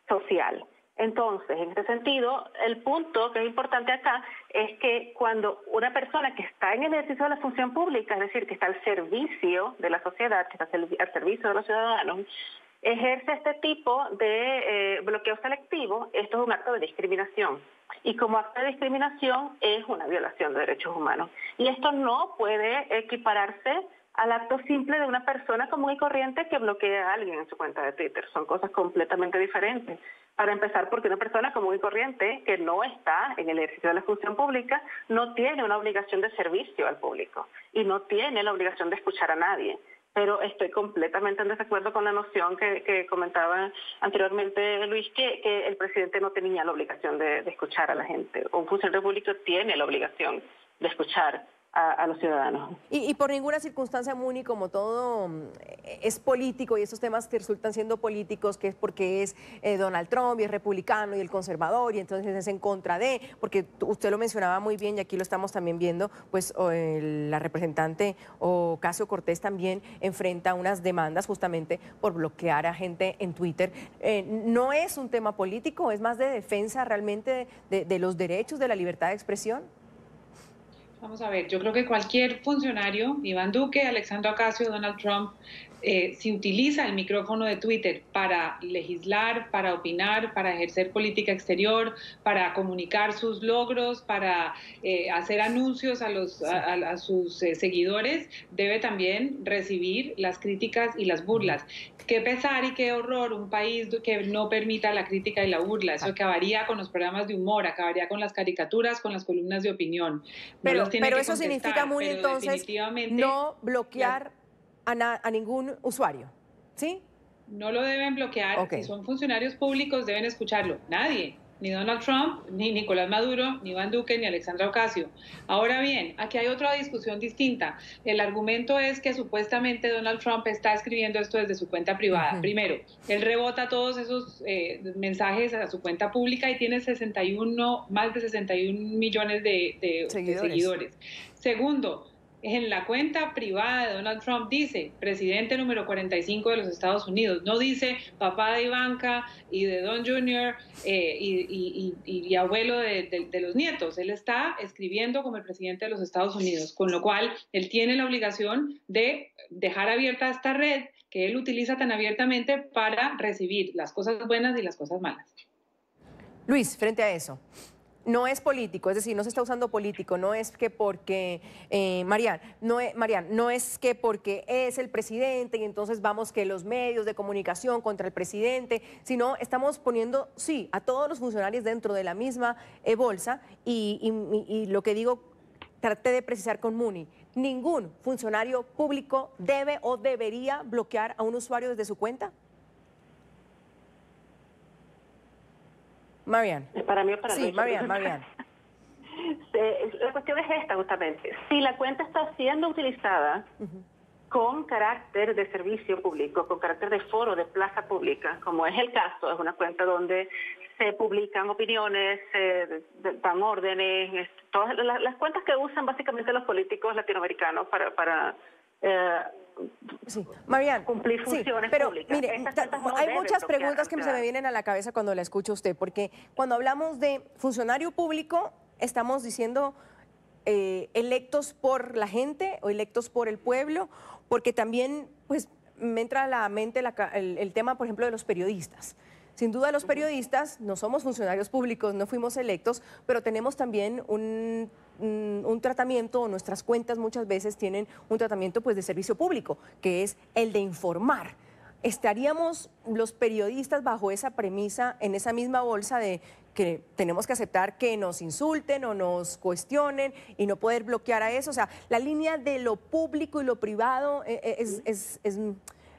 social. Entonces, en este sentido, el punto que es importante acá es que cuando una persona que está en el ejercicio de la función pública, es decir, que está al servicio de la sociedad, que está al servicio de los ciudadanos, ejerce este tipo de bloqueo selectivo, esto es un acto de discriminación. Y como acto de discriminación es una violación de derechos humanos. Y esto no puede equipararse al acto simple de una persona común y corriente que bloquea a alguien en su cuenta de Twitter. Son cosas completamente diferentes. Para empezar, porque una persona común y corriente que no está en el ejercicio de la función pública no tiene una obligación de servicio al público y no tiene la obligación de escuchar a nadie. Pero estoy completamente en desacuerdo con la noción que comentaba anteriormente Luis, que el presidente no tenía la obligación de escuchar a la gente. Un funcionario público tiene la obligación de escuchar a los ciudadanos. Y por ninguna circunstancia, Muni, como todo es político y esos temas que resultan siendo políticos, que es porque es Donald Trump y es republicano y el conservador y entonces es en contra de, porque usted lo mencionaba muy bien y aquí lo estamos también viendo, pues la representante Ocasio-Cortez también enfrenta unas demandas justamente por bloquear a gente en Twitter. ¿No es un tema político, es más de defensa realmente de los derechos de la libertad de expresión? Vamos a ver, yo creo que cualquier funcionario, Iván Duque, Alexandra Ocasio, Donald Trump, si utiliza el micrófono de Twitter para legislar, para opinar, para ejercer política exterior, para comunicar sus logros, para hacer anuncios a sus seguidores, debe también recibir las críticas y las burlas. Qué pesar y qué horror un país que no permita la crítica y la burla. Eso acabaría con los programas de humor, acabaría con las caricaturas, con las columnas de opinión. Pero eso significa, muy entonces, no bloquear a ningún usuario, ¿sí? No lo deben bloquear. Okay. Si son funcionarios públicos, deben escucharlo. Nadie. Ni Donald Trump, ni Nicolás Maduro, ni Iván Duque, ni Alexandra Ocasio. Ahora bien, aquí hay otra discusión distinta. El argumento es que supuestamente Donald Trump está escribiendo esto desde su cuenta privada. Primero, él rebota todos esos mensajes a su cuenta pública y tiene más de 61 millones de seguidores. Segundo, en la cuenta privada de Donald Trump dice presidente número 45 de los Estados Unidos, no dice papá de Ivanka y de Don Jr. Y abuelo de los nietos. Él está escribiendo como el presidente de los Estados Unidos, con lo cual él tiene la obligación de dejar abierta esta red que él utiliza tan abiertamente para recibir las cosas buenas y las cosas malas. Luis, frente a eso, no es político, es decir, no se está usando político, no es que porque, Marian, no es que porque es el presidente y entonces vamos que los medios de comunicación contra el presidente, sino estamos poniendo, sí, a todos los funcionarios dentro de la misma bolsa y lo que digo, traté de precisar con Muni, ningún funcionario público debe o debería bloquear a un usuario desde su cuenta. Marian. Para mí o para sí, Luis. Marian. La cuestión es esta justamente. Si la cuenta está siendo utilizada con carácter de servicio público, con carácter de foro, de plaza pública, como es el caso, es una cuenta donde se publican opiniones, se dan órdenes, todas las cuentas que usan básicamente los políticos latinoamericanos para sí, Marian, cumplir funciones pero, públicas. Mire, hay muchas preguntas que se me vienen a la cabeza cuando la escucho a usted, porque cuando hablamos de funcionario público, estamos diciendo electos por la gente o electos por el pueblo, porque también pues me entra a la mente el tema, por ejemplo, de los periodistas. Sin duda los periodistas no somos funcionarios públicos, no fuimos electos, pero tenemos también un tratamiento, o nuestras cuentas muchas veces tienen un tratamiento pues de servicio público, que es el de informar. ¿Estaríamos los periodistas bajo esa premisa, en esa misma bolsa de que tenemos que aceptar que nos insulten o nos cuestionen y no poder bloquear a eso? O sea, la línea de lo público y lo privado es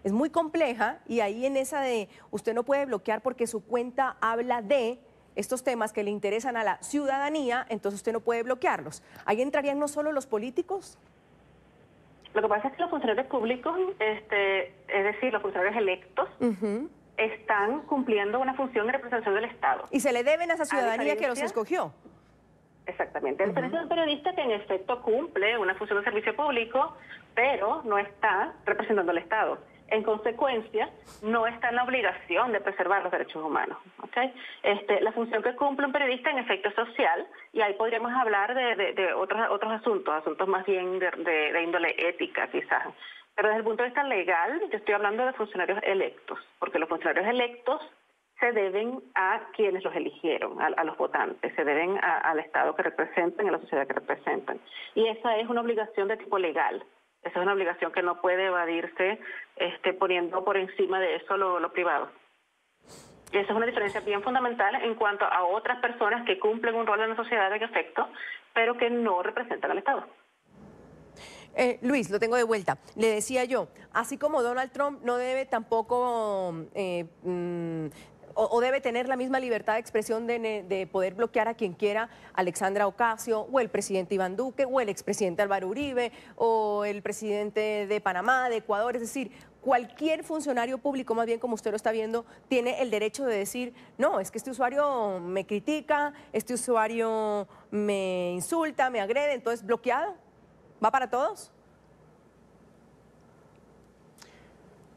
muy compleja, y ahí en esa de usted no puede bloquear porque su cuenta habla de estos temas que le interesan a la ciudadanía, entonces usted no puede bloquearlos. ¿Ahí entrarían no solo los políticos? Lo que pasa es que los funcionarios públicos, es decir, los funcionarios electos, están cumpliendo una función de representación del Estado. Y se le deben a esa ciudadanía que los escogió. Exactamente. A diferencia de un periodista que en efecto cumple una función de servicio público, pero no está representando al Estado. En consecuencia, no está en la obligación de preservar los derechos humanos. ¿Okay? La función que cumple un periodista en efecto es social, y ahí podríamos hablar de otros asuntos más bien de índole ética quizás. Pero desde el punto de vista legal, yo estoy hablando de funcionarios electos, porque los funcionarios electos se deben a quienes los eligieron, a los votantes, se deben al Estado que representan y a la sociedad que representan. Y esa es una obligación de tipo legal. Esa es una obligación que no puede evadirse poniendo por encima de eso lo privado. Y esa es una diferencia bien fundamental en cuanto a otras personas que cumplen un rol en la sociedad en efecto, pero que no representan al Estado. Luis, lo tengo de vuelta. Le decía yo, así como Donald Trump no debe tampoco o debe tener la misma libertad de expresión de poder bloquear a quien quiera, Alexandra Ocasio, o el presidente Iván Duque, o el expresidente Álvaro Uribe, o el presidente de Panamá, de Ecuador. Es decir, cualquier funcionario público, más bien como usted lo está viendo, tiene el derecho de decir, no, es que este usuario me critica, este usuario me insulta, me agrede, entonces bloqueado. ¿Va para todos?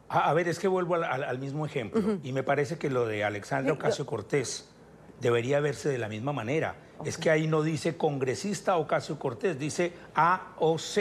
A ver, es que vuelvo al mismo ejemplo, y me parece que lo de Alexandra Ocasio-Cortez debería verse de la misma manera. Es que ahí no dice congresista Ocasio-Cortez, dice AOC.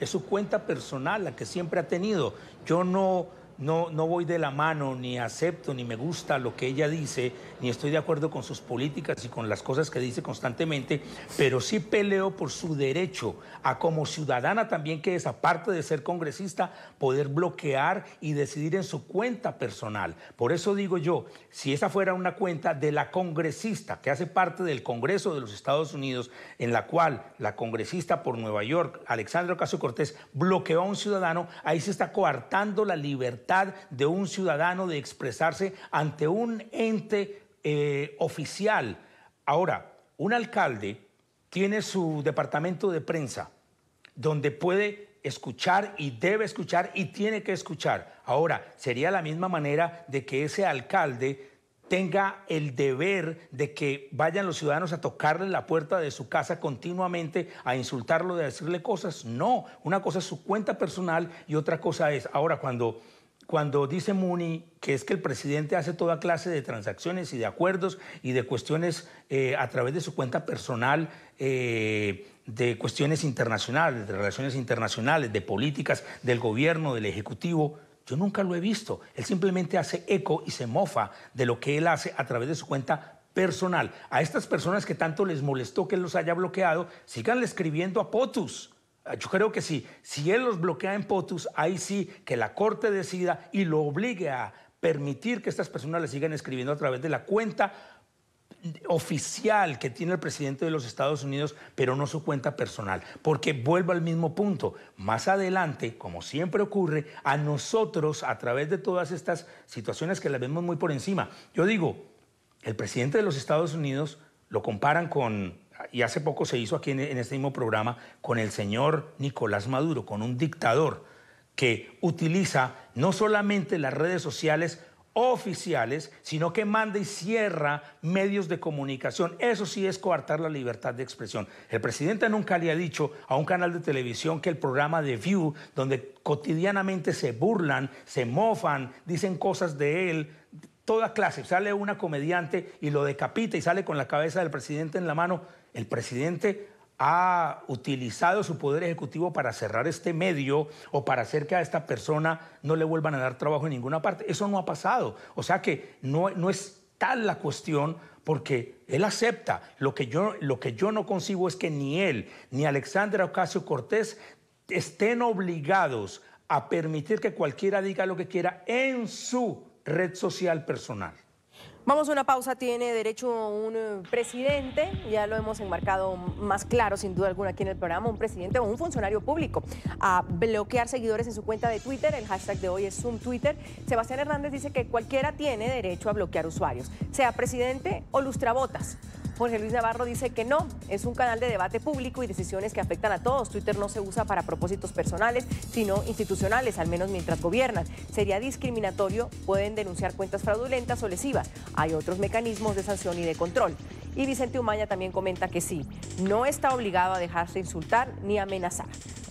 Es su cuenta personal, la que siempre ha tenido. Yo no voy de la mano, ni acepto, ni me gusta lo que ella dice, ni estoy de acuerdo con sus políticas y con las cosas que dice constantemente, pero sí peleo por su derecho a, como ciudadana también que es, aparte de ser congresista, poder bloquear y decidir en su cuenta personal. Por eso digo yo, si esa fuera una cuenta de la congresista, que hace parte del Congreso de los Estados Unidos, en la cual la congresista por Nueva York, Alexandra Ocasio-Cortez, bloqueó a un ciudadano, ahí se está coartando la libertad de un ciudadano de expresarse ante un ente oficial. Ahora, un alcalde tiene su departamento de prensa donde puede escuchar y debe escuchar y tiene que escuchar. Ahora, sería la misma manera de que ese alcalde tenga el deber de que vayan los ciudadanos a tocarle la puerta de su casa continuamente, a insultarlo, de decirle cosas. No, una cosa es su cuenta personal y otra cosa es, ahora cuando dice Muni que es que el presidente hace toda clase de transacciones y de acuerdos y de cuestiones a través de su cuenta personal, de cuestiones internacionales, de relaciones internacionales, de políticas del gobierno, del Ejecutivo, yo nunca lo he visto. Él simplemente hace eco y se mofa de lo que él hace a través de su cuenta personal. A estas personas que tanto les molestó que él los haya bloqueado, síganle escribiendo a POTUS. Yo creo que si él los bloquea en POTUS, ahí sí que la Corte decida y lo obligue a permitir que estas personas le sigan escribiendo a través de la cuenta oficial que tiene el presidente de los Estados Unidos, pero no su cuenta personal. Porque vuelvo al mismo punto. Más adelante, como siempre ocurre, a nosotros, a través de todas estas situaciones que las vemos muy por encima. Yo digo, el presidente de los Estados Unidos lo comparan con... Y hace poco se hizo aquí en este mismo programa con el señor Nicolás Maduro, con un dictador que utiliza no solamente las redes sociales oficiales, sino que manda y cierra medios de comunicación. Eso sí es coartar la libertad de expresión. El presidente nunca le ha dicho a un canal de televisión que el programa The View, donde cotidianamente se burlan, se mofan, dicen cosas de él, toda clase, sale una comediante y lo decapita y sale con la cabeza del presidente en la mano. El presidente ha utilizado su poder ejecutivo para cerrar este medio o para hacer que a esta persona no le vuelvan a dar trabajo en ninguna parte. Eso no ha pasado. O sea que no es tal la cuestión, porque él acepta. Lo que yo no concibo es que ni él ni Alexandria Ocasio-Cortez estén obligados a permitir que cualquiera diga lo que quiera en su red social personal. Vamos a una pausa. Tiene derecho un presidente, ya lo hemos enmarcado más claro sin duda alguna aquí en el programa, un presidente o un funcionario público a bloquear seguidores en su cuenta de Twitter. El hashtag de hoy es #ZoomTwitter. Sebastián Hernández dice que cualquiera tiene derecho a bloquear usuarios, sea presidente o lustrabotas. Jorge Luis Navarro dice que no, es un canal de debate público y decisiones que afectan a todos. Twitter no se usa para propósitos personales, sino institucionales, al menos mientras gobiernan. Sería discriminatorio, pueden denunciar cuentas fraudulentas o lesivas. Hay otros mecanismos de sanción y de control. Y Vicente Umaña también comenta que sí, no está obligado a dejarse insultar ni amenazar.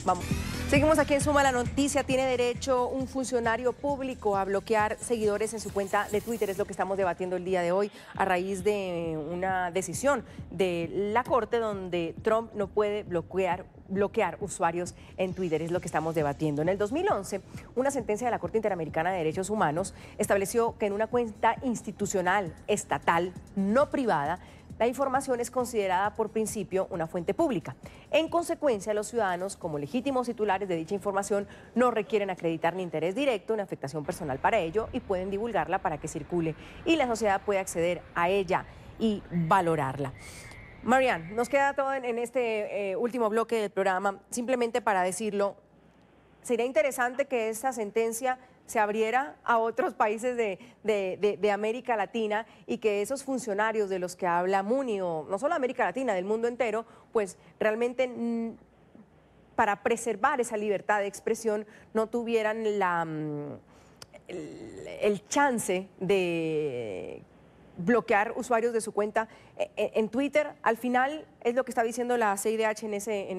Vamos. Seguimos aquí en Suma la Noticia. Tiene derecho un funcionario público a bloquear seguidores en su cuenta de Twitter. Es lo que estamos debatiendo el día de hoy a raíz de una decisión de la Corte donde Trump no puede bloquear usuarios en Twitter. Es lo que estamos debatiendo. En el 2011, una sentencia de la Corte Interamericana de Derechos Humanos estableció que en una cuenta institucional, estatal, no privada, la información es considerada por principio una fuente pública. En consecuencia, los ciudadanos, como legítimos titulares de dicha información, no requieren acreditar ni interés directo ni afectación personal para ello y pueden divulgarla para que circule y la sociedad puede acceder a ella y valorarla. Marianne, nos queda todo en este último bloque del programa. Simplemente para decirlo, sería interesante que esta sentencia se abriera a otros países de América Latina y que esos funcionarios de los que habla Muni, o no solo América Latina, del mundo entero, pues realmente para preservar esa libertad de expresión no tuvieran el chance de bloquear usuarios de su cuenta en Twitter. Al final es lo que está diciendo la CIDH en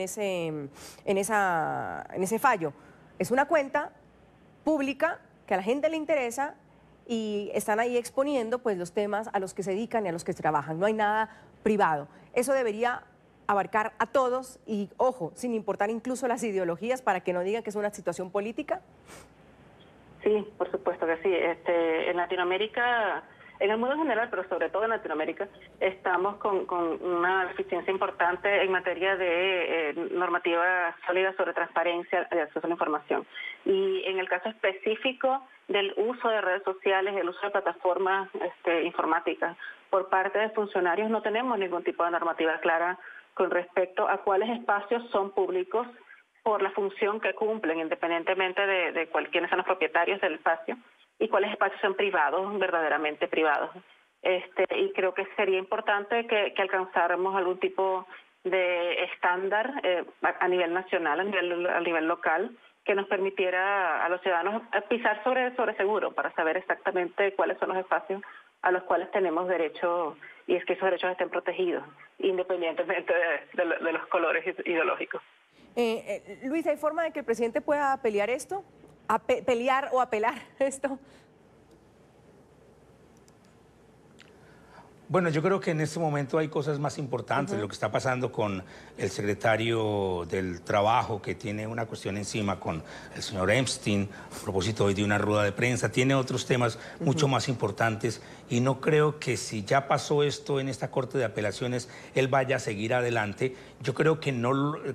ese fallo. Es una cuenta pública que a la gente le interesa y están ahí exponiendo pues los temas a los que se dedican y a los que trabajan. No hay nada privado. Eso debería abarcar a todos y, ojo, sin importar incluso las ideologías, para que no digan que es una situación política. Sí, por supuesto que sí. En Latinoamérica, en el mundo en general, pero sobre todo en Latinoamérica, estamos con una deficiencia importante en materia de normativa sólida sobre transparencia y acceso a la información. Y en el caso específico del uso de redes sociales, el uso de plataformas informáticas por parte de funcionarios, no tenemos ningún tipo de normativa clara con respecto a cuáles espacios son públicos por la función que cumplen, independientemente de quiénes son los propietarios del espacio, y cuáles espacios son privados, verdaderamente privados. Y creo que sería importante que alcanzáramos algún tipo de estándar a nivel nacional, a nivel local, que nos permitiera a los ciudadanos pisar sobre seguro para saber exactamente cuáles son los espacios a los cuales tenemos derecho y es que esos derechos estén protegidos, independientemente de los colores ideológicos. Luis, ¿hay forma de que el presidente pueda pelear esto? ¿Pelear o apelar esto? Bueno, yo creo que en este momento hay cosas más importantes. Lo que está pasando con el secretario del Trabajo, que tiene una cuestión encima con el señor Epstein, a propósito hoy de una rueda de prensa, tiene otros temas mucho más importantes y no creo que si ya pasó esto en esta Corte de Apelaciones, él vaya a seguir adelante. Yo creo que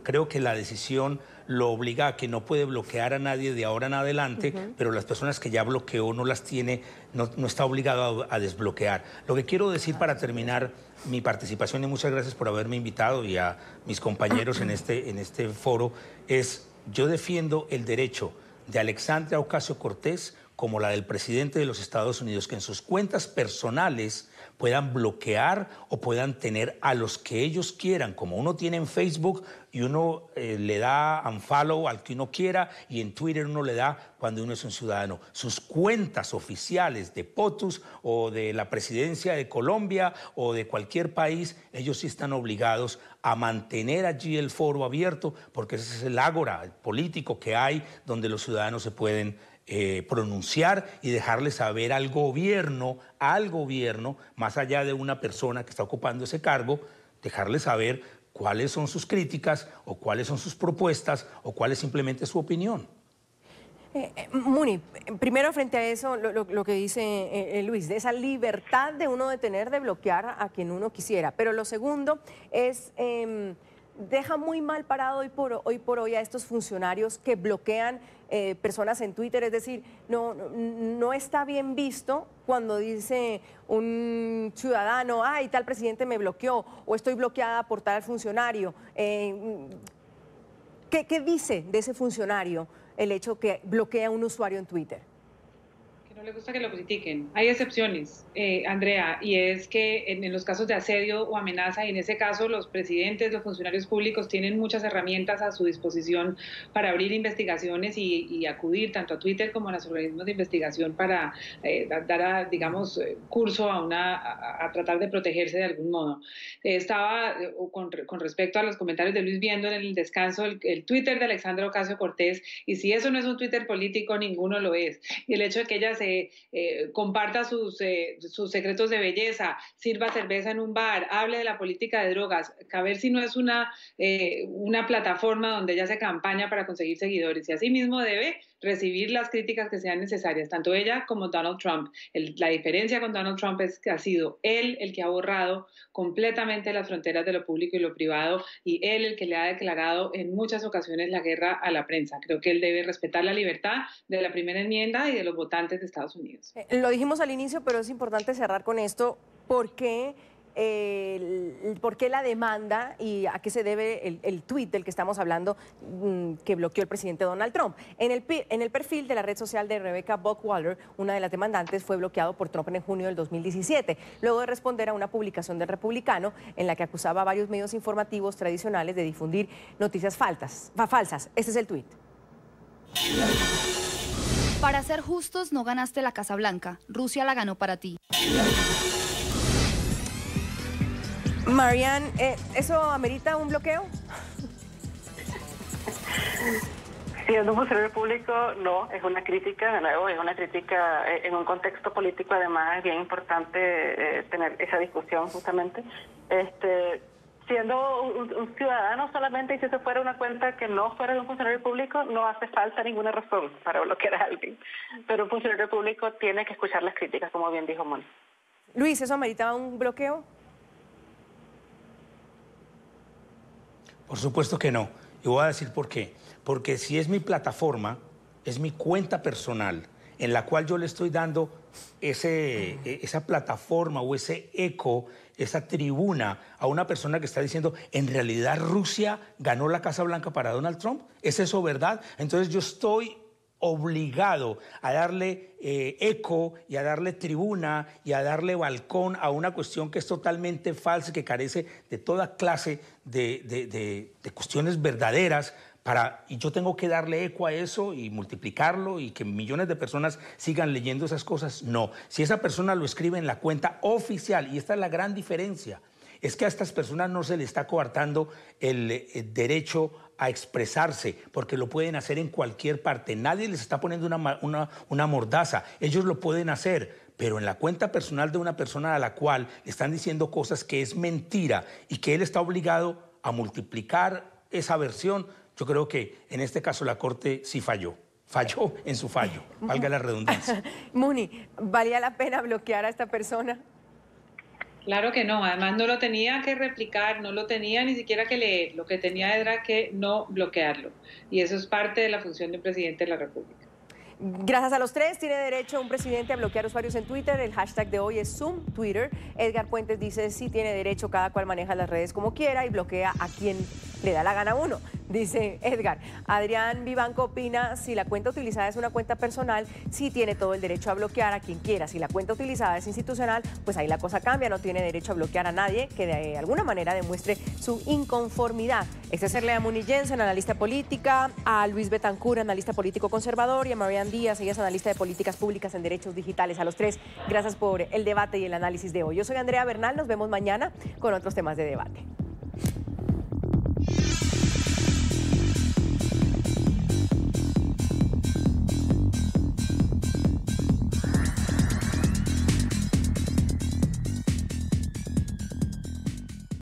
creo que la decisión lo obliga a que no puede bloquear a nadie de ahora en adelante, pero las personas que ya bloqueó no las tiene, no está obligado a desbloquear. Lo que quiero decir para terminar mi participación, y muchas gracias por haberme invitado y a mis compañeros en este foro, es: yo defiendo el derecho de Alexandria Ocasio-Cortez como la del presidente de los Estados Unidos, que en sus cuentas personales puedan bloquear o puedan tener a los que ellos quieran, como uno tiene en Facebook y uno le da unfollow al que uno quiera, y en Twitter uno le da cuando uno es un ciudadano. Sus cuentas oficiales de POTUS o de la presidencia de Colombia o de cualquier país, ellos sí están obligados a mantener allí el foro abierto, porque ese es el ágora político que hay donde los ciudadanos se pueden pronunciar y dejarle saber al gobierno, más allá de una persona que está ocupando ese cargo, dejarle saber cuáles son sus críticas o cuáles son sus propuestas o cuál es simplemente su opinión. Muni, primero frente a eso, lo que dice Luis, de esa libertad de uno de tener de bloquear a quien uno quisiera. Pero lo segundo es, deja muy mal parado hoy por hoy a estos funcionarios que bloquean personas en Twitter. Es decir, no está bien visto cuando dice un ciudadano, ay, tal presidente me bloqueó o estoy bloqueada por tal funcionario. ¿Qué dice de ese funcionario el hecho que bloquea a un usuario en Twitter? Que no le gusta que lo critiquen. Hay excepciones, Andrea, y es que en los casos de asedio o amenaza, y en ese caso los presidentes, los funcionarios públicos tienen muchas herramientas a su disposición para abrir investigaciones y acudir tanto a Twitter como a los organismos de investigación para dar, digamos, curso a tratar de protegerse de algún modo. Estaba con respecto a los comentarios de Luis viendo en el descanso el Twitter de Alexandra Ocasio-Cortez, y si eso no es un Twitter político, ninguno lo es. Y el hecho de que ella comparta sus secretos de belleza, sirva cerveza en un bar, hable de la política de drogas, a ver si no es una plataforma donde ella hace campaña para conseguir seguidores, y asimismo debe recibir las críticas que sean necesarias, tanto ella como Donald Trump. La diferencia con Donald Trump es que ha sido él el que ha borrado completamente las fronteras de lo público y lo privado, y él el que le ha declarado en muchas ocasiones la guerra a la prensa. Creo que él debe respetar la libertad de la primera enmienda y de los votantes de Estados Unidos. Lo dijimos al inicio, pero es importante cerrar con esto. ¿Por qué la demanda y a qué se debe el tuit del que estamos hablando que bloqueó el presidente Donald Trump? En el perfil de la red social de Rebecca Buckwaller, una de las demandantes, fue bloqueado por Trump en junio del 2017, luego de responder a una publicación del Republicano en la que acusaba a varios medios informativos tradicionales de difundir noticias falsas. Este es el tuit. Para ser justos, no ganaste la Casa Blanca. Rusia la ganó para ti. Marianne, ¿eso amerita un bloqueo? Siendo un funcionario público, no, es una crítica, de nuevo, es una crítica en un contexto político. Además es bien importante tener esa discusión justamente. Siendo un ciudadano solamente, y si eso fuera una cuenta que no fuera de un funcionario público, no hace falta ninguna razón para bloquear a alguien. Pero un funcionario público tiene que escuchar las críticas, como bien dijo Moni. Luis, ¿eso amerita un bloqueo? Por supuesto que no. Y voy a decir por qué. Porque si es mi plataforma, es mi cuenta personal, en la cual yo le estoy dando esa plataforma o ese eco, esa tribuna a una persona que está diciendo, en realidad Rusia ganó la Casa Blanca para Donald Trump. ¿Es eso verdad? Entonces yo estoy obligado a darle eco y a darle tribuna y a darle balcón a una cuestión que es totalmente falsa y que carece de toda clase de cuestiones verdaderas. Y yo tengo que darle eco a eso y multiplicarlo y que millones de personas sigan leyendo esas cosas. No, si esa persona lo escribe en la cuenta oficial, y esta es la gran diferencia, es que a estas personas no se les está coartando el derecho a expresarse, porque lo pueden hacer en cualquier parte. Nadie les está poniendo una mordaza. Ellos lo pueden hacer, pero en la cuenta personal de una persona a la cual le están diciendo cosas que es mentira y que él está obligado a multiplicar esa versión, yo creo que en este caso la Corte sí falló en su fallo, valga la redundancia. Muni, ¿valía la pena bloquear a esta persona? Claro que no, además no lo tenía que replicar, no lo tenía ni siquiera que leer, lo que tenía era que no bloquearlo, y eso es parte de la función de un presidente de la República. Gracias a los tres, tiene derecho un presidente a bloquear usuarios en Twitter. El hashtag de hoy es Zoom Twitter. Edgar Puentes dice, sí tiene derecho, cada cual maneja las redes como quiera y bloquea a quien le da la gana a uno, dice Edgar. Adrián Vivanco opina, si la cuenta utilizada es una cuenta personal, sí tiene todo el derecho a bloquear a quien quiera. Si la cuenta utilizada es institucional, pues ahí la cosa cambia, no tiene derecho a bloquear a nadie que de alguna manera demuestre su inconformidad. Este es Lea Muni Jensen, analista política, a Luis Betancourt, analista político conservador, y a Marianne Díaz, ella es analista de políticas públicas en derechos digitales. A los tres, gracias por el debate y el análisis de hoy. Yo soy Andrea Bernal, nos vemos mañana con otros temas de debate.